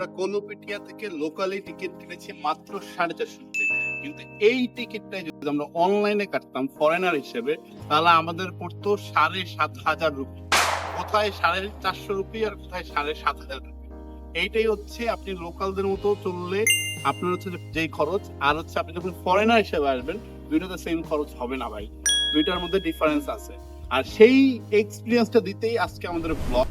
আমরা কলুপিটিয়া থেকে locally ticket কিনেছি মাত্র 450 রুপি। কিন্তু এই টিকিটটাই যদি আমরা অনলাইনে কাটতাম ফরেনার হিসেবে, তাহলে আমাদের পড়তো 7,500 রুপি। কোথায় 450 রুপি আর কোথায় 7,500 রুপি। এইটাই হচ্ছে আপনি লোকালদের মতো চললে আপনার হচ্ছে যেই খরচ, আর হচ্ছে আপনি যখন ফরেনার হিসেবে আসবেন, দুইটাতে সেম খরচ হবে না ভাই, দুইটার মধ্যে ডিফারেন্স আছে। আর সেই এক্সপিরিয়েন্সটা দিতেই আজকে আমাদের ব্লগ।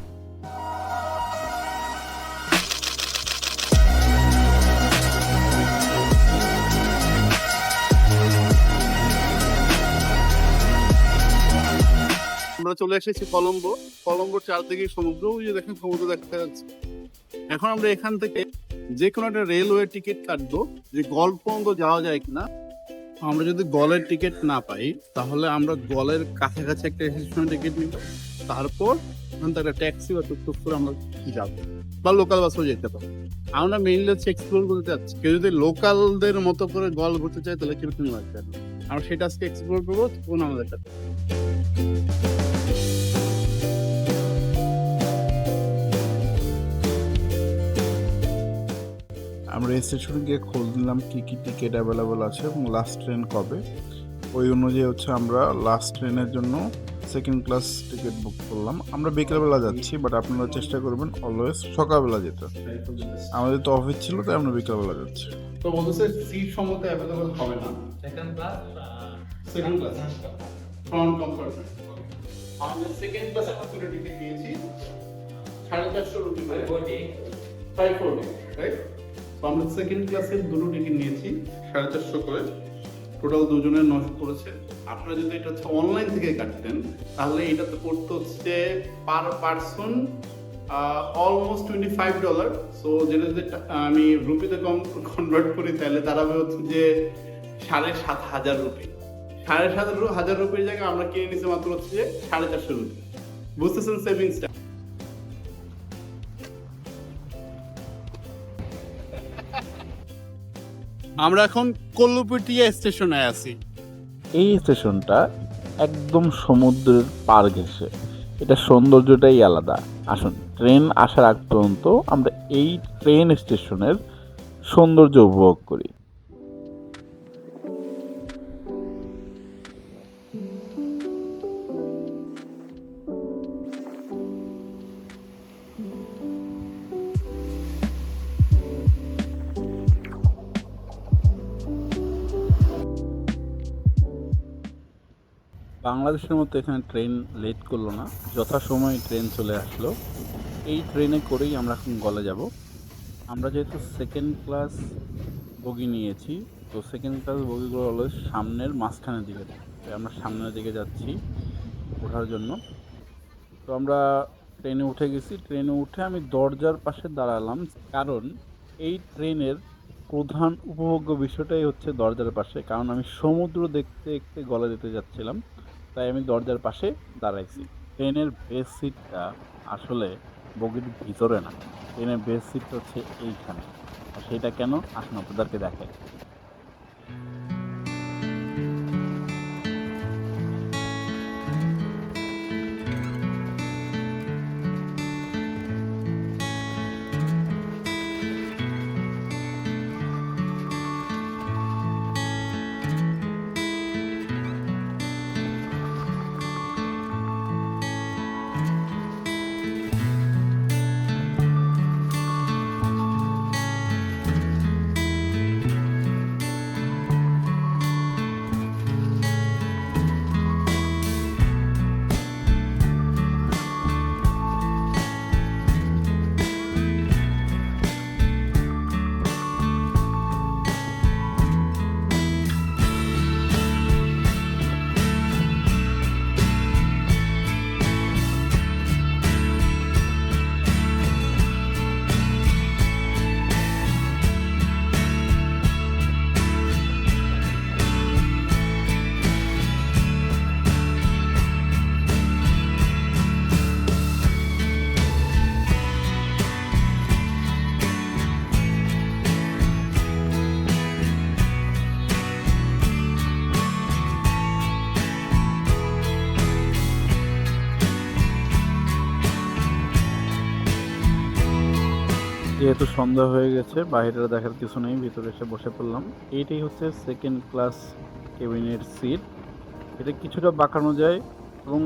আমরা চলে এসেছি কলম্বো। কলম্বোর চারদিকে সমুদ্র, ওই যে দেখেন সমুদ্র দেখা যাচ্ছে। এখন আমরা এখান থেকে যে কোনো একটা রেলওয়ে টিকিট কাটবো যে গল পর্যন্ত যাওয়া যায় কিনা। আমরা যদি গলের টিকিট না পাই, তাহলে আমরা গলের কাছাকাছি একটা স্টেশন টিকিট নিব, তারপর ওখান থেকে একটা ট্যাক্সি বা টুকটুক করে আমরা যাবো, বা লোকাল বাসও যেতে পারি। আমরা মেইনলি হচ্ছে এক্সপ্লোর করতে চাচ্ছি। কেউ যদি লোকালদের মতো করে গল ঘুরতে চায় তাহলে কিরকম লাগবে, আমরা সেটা আজকে এক্সপ্লোর করবো। কোন আমাদের সাথে আমরা স্টেশনে গিয়ে খোঁজ নিলাম কী কী টিকিট অ্যাভেলেবল আছে এবং লাস্ট ট্রেন কবে। ওই অনুযায়ী হচ্ছে আমরা লাস্ট ট্রেনের জন্য সেকেন্ড ক্লাস টিকিট বুক করলাম। আমরা বিকেলবেলা যাচ্ছি, বাট আপনারা চেষ্টা করবেন অলওয়েজ সকালবেলা যেতে। আমাদের তো অফিস ছিল, তাই আমরা বিকেলবেলা যাচ্ছি। তো বলতেছে সিট সম্মত অ্যাভেলেবল হবে না। Second class front compartment. আমরা সেকেন্ড ক্লাস একটা টিকিট নিয়েছি 450 রুপি করে 540, রাইট? তো আমরা সেকেন্ড ক্লাসের দুটো টিকিট নিয়েছি 450 করে, টোটাল দুজনের 900 পড়েছে। আপনারা যদি এটা হচ্ছে অনলাইন থেকে কাটতেন, তাহলে এটাতে পড়তে হচ্ছে পার পারসন অলমোস্ট $25। সো যেটা যদি আমি রুপিতে কনভার্ট করি, তাহলে দাঁড়াবে হচ্ছে যে 7,500 রুপি। 7,500 রুপির জায়গায় আমরা কিনে নিচ্ছি মাত্র হচ্ছে যে 450 রুপি। বুঝতেছেন সেভিংসটা? আমরা এখন কলুপিটিয়া স্টেশনে আছি। এই স্টেশনটা একদম সমুদ্রের পার ঘেঁষে, এটা সৌন্দর্যটাই আলাদা। আসুন, ট্রেন আসার আগ পর্যন্ত আমরা এই ট্রেন স্টেশনের সৌন্দর্য উপভোগ করি। বাংলাদেশের মতো এখানে ট্রেন লেট করলো না, যথাসময়ে ট্রেন চলে আসলো। এই ট্রেনে করেই আমরা এখন গলে যাব। আমরা যেহেতু সেকেন্ড ক্লাস বগি নিয়েছি, তো সেকেন্ড ক্লাস বগিগুলো হলো সামনের মাঝখানের দিকে, তাই আমরা সামনের দিকে যাচ্ছি ওঠার জন্য। তো আমরা ট্রেনে উঠে গেছি। ট্রেনে উঠে আমি দরজার পাশে দাঁড়ালাম, কারণ এই ট্রেনের প্রধান উপভোগ্য বিষয়টাই হচ্ছে দরজার পাশে, কারণ আমি সমুদ্র দেখতে দেখতে গলা দিতে যাচ্ছিলাম, তাই আমি দরজার পাশে দাঁড়াইছি। ট্রেনের বেস সিটটা আসলে বগির ভিতরে না, ট্রেনের বেস সিটটা হচ্ছে এইখানে। আর সেটা কেন, আসুন আপনাদেরকে দেখাই। যেহেতু সন্ধ্যা হয়ে গেছে, বাইরে দেখার কিছু নেই, ভিতরে এসে বসে পড়লাম। এইটাই হচ্ছে সেকেন্ড ক্লাস কেবিনের সিট। এটা কিছুটা বাঁকানো যায় এবং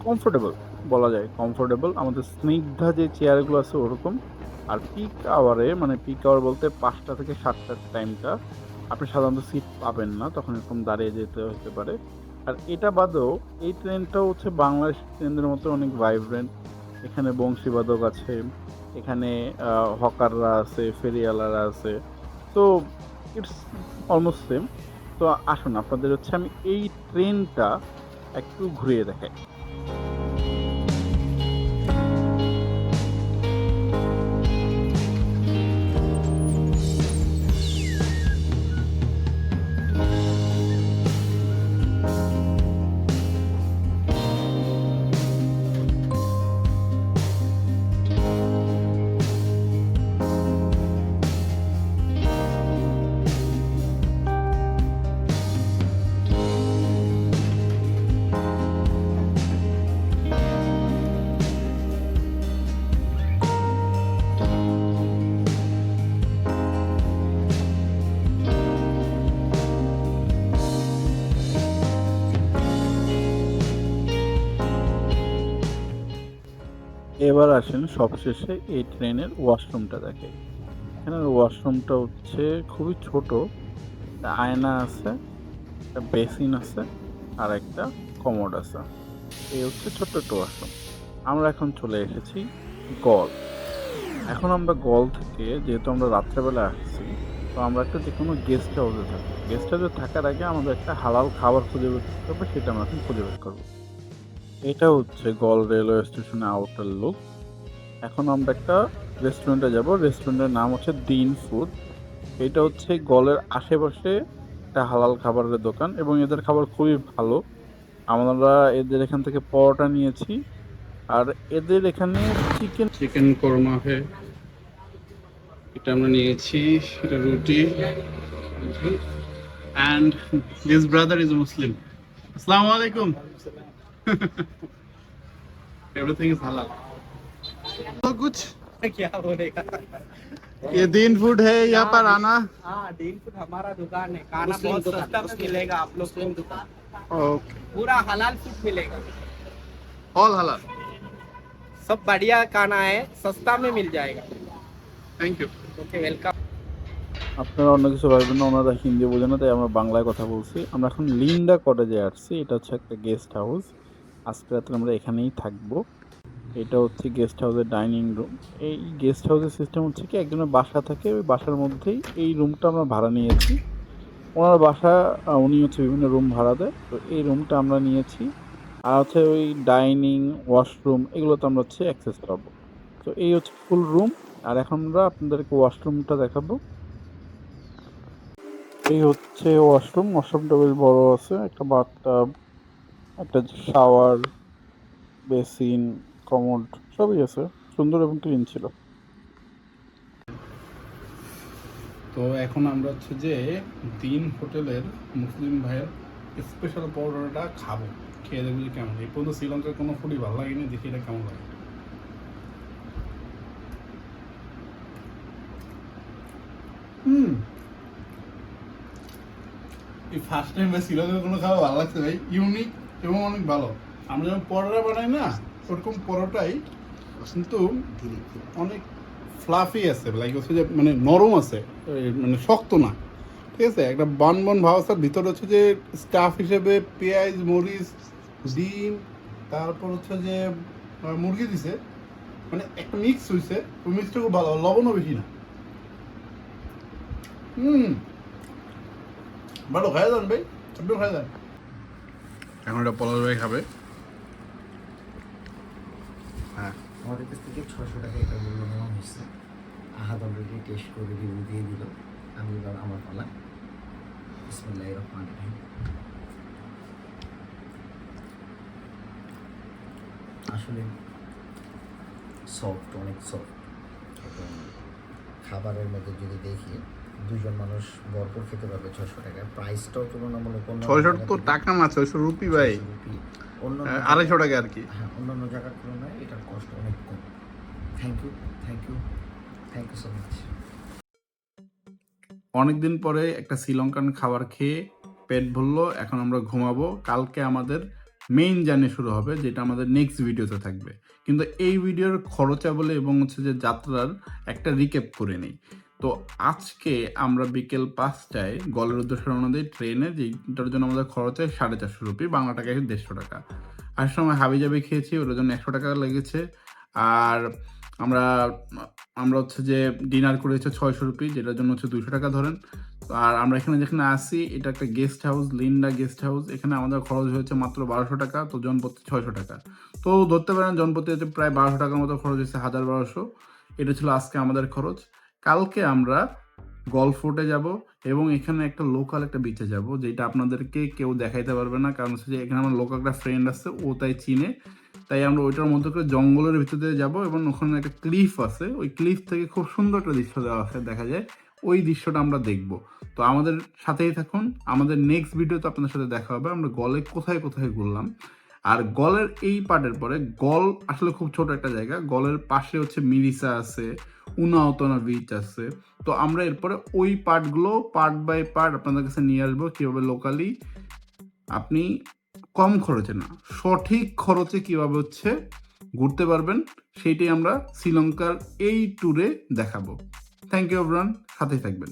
কমফোর্টেবল, বলা যায় কমফোর্টেবল। আমাদের স্নিগ্ধা যে চেয়ারগুলো আছে ওরকম। আর পিক আওয়ারে, মানে পিক আওয়ার বলতে 5টা থেকে 7টার টাইমটা আপনি সাধারণত সিট পাবেন না, তখন এরকম দাঁড়িয়ে যেতে হতে পারে। আর এটা বাদেও এই ট্রেনটাও হচ্ছে বাংলাদেশ ট্রেনদের মতো অনেক ভাইব্রেন্ট। এখানে বংশীবাদক আছে, এখানে হকাররা আছে, ফেরিওয়ালারা আছে। তো ইটস অলমোস্ট সেম। তো আসুন আপনাদের হচ্ছে আমি এই ট্রেনটা একটু ঘুরিয়ে দেখাই। এবার আসেন সবশেষে এই ট্রেনের ওয়াশরুমটা দেখে। এখানের ওয়াশরুমটা হচ্ছে খুবই ছোট। একটা আয়না আছে, একটা বেসিন আছে, আর একটা কমোড আছে। এই হচ্ছে ছোট্ট একটা ওয়াশরুম। আমরা এখন চলে এসেছি গল। এখন আমরা গল থেকে, যেহেতু আমরা রাত্রেবেলা আসছি, তো আমরা একটা যে কোনো গেস্ট হাউসে থাকবো। গেস্ট হাউসে থাকার আগে আমাদের একটা হালাল খাবার খুঁজে বের করতে হবে, সেটা আমরা এখন খুঁজে বের করবো। এটা হচ্ছে গল রেলওয়ে স্টেশনে আউটার লুক। এখন আমরা একটা রেস্টুরেন্টে যাব। রেস্টুরেন্টের নাম হচ্ছে দিন ফুড। এটা হচ্ছে গলের আশেপাশে একটা হালাল খাবারের দোকান এবং এদের খাবার খুবই ভালো। আমরা এদের এখান থেকে পরোটা নিয়েছি, আর এদের এখানে চিকেন কোরমা এটা আমরা নিয়েছি, এটা রুটি। and this brother is a Muslim. Assalamu alaikum. Everything is halal. तो कुछ क्या बोलेगा। ये दीन फूड है यहाँ पर आना। हाँ, डीन फूड हमारा दुकान है। खाना बहुत सस्ता में मिलेगा आप लोग को। ओके, पूरा हलाल फूड मिलेगा। All halal. सब बढ़िया खाना है, सस्ता में मिल जाएगा। Thank you. Okay, welcome. আপনারা অন্য কিছু ভাববেন না, ওনারা হিন্দি বোঝে না, তাই আমরা বাংলায় কথা বলছি। আমরা এখন লিন্ডা কটেজে আসছি। এটা হচ্ছে একটা গেস্ট হাউস। আজকে রাত্রে আমরা এখানেই থাকবো। এটা হচ্ছে গেস্ট হাউসের ডাইনিং রুম। এই গেস্ট হাউসের সিস্টেম হচ্ছে কি, একজনের বাসা থাকে, ওই বাসার মধ্যেই এই রুমটা আমরা ভাড়া নিয়েছি। ওনার বাসা, উনি হচ্ছে বিভিন্ন রুম ভাড়া দেয়, তো এই রুমটা আমরা নিয়েছি। আর হচ্ছে ওই ডাইনিং, ওয়াশরুম, এগুলোতে আমরা হচ্ছে অ্যাক্সেস পাবো। তো এই হচ্ছে ফুল রুম। আর এখন আমরা আপনাদেরকে ওয়াশরুমটা দেখাবো। এই হচ্ছে ওয়াশরুম। ওয়াশরুমটা বেশ বড় আছে, একটা বাথটাব, একটা শাওয়ার, বেসিন, কমোড সবই আছে, সুন্দর এবং ক্লিন ছিল। তো এখন আমরা হচ্ছে যে দিন হোটেলের মুসলিম ভাইয়ের স্পেশাল পরোটাটা খাবো, খেয়ে দেখবো যে কেমন। এই পর্যন্ত শ্রীলঙ্কার কোনো ফুডই ভালো লাগেনি, দেখি এটা কেমন লাগে। এই ফার্স্ট টাইম ভাই শ্রীলঙ্কার কোনো খাবার ভালো লাগছে ভাই, ইউনিক এবং অনেক ভালো। আমরা যেমন পরোটা বানাই না, ওরকম পরোটাই, কিন্তু অনেক ফ্লাফি আছে, লাইক হচ্ছে যে মানে নরম আছে, মানে শক্ত না, ঠিক আছে। একটা বান বান ভাব আছে, ভিতরে হচ্ছে যে স্টাফ হিসেবে পেঁয়াজ, মরিচ, ডিম, তারপর হচ্ছে যে মুরগি দিছে, মানে একটা মিক্স হয়েছে। ওই মিক্সটা খুব ভালো, লবণও বেশি না। ভালো, খাই যান ভাই, আপনিও খাই যান। এখন এটা পলাশ ভাই খাবে। হ্যাঁ, আমাদের কাছ থেকে 600 টাকা এটা মূল্য নেওয়া হয়েছে। আহাদ অলরেডি টেস্ট করে রিভিউ দিয়ে দিল। আমি এবার আমার পালা। বিসমিল্লাহির রহমানির রহিম। আসলে সফট, অনেক সফট, এবং খাবারের মধ্যে যদি দেখি দুজন মানুষ ভরপুর খেতে পারবে 600 টাকায়। প্রাইসটাও তুলনামূলক 600 তো টাকা না, 600 রুপি ভাই, অন্য 250 টাকা আর কি। হ্যাঁ, অন্যান্য জায়গার তুলনায় এটার কষ্ট অনেক কম। Thank you. Thank you so much. অনেকদিন পরে একটা শ্রীলঙ্কান খাবার খেয়ে পেট ভরলো, এখন আমরা ঘুমাবো। কালকে আমাদের মেইন জার্নি শুরু হবে, যেটা আমাদের নেক্সট ভিডিওতে থাকবে। কিন্তু এই ভিডিওর খরচাবলী এবং হচ্ছে যে যাত্রার একটা রিক্যাপ করে নিই। তো আজকে আমরা বিকেল 5টায় গলের উদ্দেশ্যে রওনা দিই ট্রেনে, যেটার জন্য আমাদের খরচ হয় 450 রুপি, বাংলা টাকায় 150 টাকা। আসার সময় হাবিজাবি খেয়েছি, ওটার জন্য 100 টাকা লেগেছে। আর আমরা আমরা হচ্ছে যে ডিনার করেছে 600 রুপি, যেটার জন্য হচ্ছে 200 টাকা ধরেন। আর আমরা যেখানে আসি, এটা একটা guest house, Linda guest house. এখানে আমাদের খরচ হয়েছে মাত্র 1200 টাকা, তো জনপ্রতি 600 টাকা। তো ধরতে পারেন জনপ্রতি হচ্ছে প্রায় 1200 টাকার মতো খরচ হয়েছে, 1200। এটা ছিল আজকে আমাদের খরচ। কালকে আমরা গলফ ফোর্টে যাব এবং এখানে একটা লোকাল একটা বিচে যাব, যেটা আপনাদেরকে কেউ দেখাইতে পারবে না, কারণ হচ্ছে যে এখানে আমার লোকাল একটা ফ্রেন্ড আছে, ও তাই চিনে। তাই আমরা ওইটার মধ্যে করে জঙ্গলের ভিতর দিয়ে যাবো এবং ওখানে একটা ক্লিফ আছে, ওই ক্লিফ থেকে খুব সুন্দর একটা দৃশ্য দেওয়া আছে, দেখা যায় ওই দৃশ্যটা আমরা দেখব। তো আমাদের সাথেই থাকুন, আমাদের নেক্সট ভিডিওতে আপনাদের সাথে দেখা হবে আমরা গলে কোথায় কোথায় ঘুরলাম। আর গলের এই পার্টের পরে, গল আসলে খুব ছোট একটা জায়গা, গলের পাশে হচ্ছে মিরিসা আছে, উনাওতনা বিচ আছে। তো আমরা এরপরে ওই পার্টগুলো পার্ট বাই পার্ট আপনাদের কাছে নিয়ে আসবো, কীভাবে লোকালি আপনি কম খরচে না, সঠিক খরচে কীভাবে হচ্ছে ঘুরতে পারবেন, সেইটাই আমরা শ্রীলঙ্কার এই ট্যুরে দেখাবো। থ্যাংক ইউ এভরিওয়ান, সাথেই থাকবেন।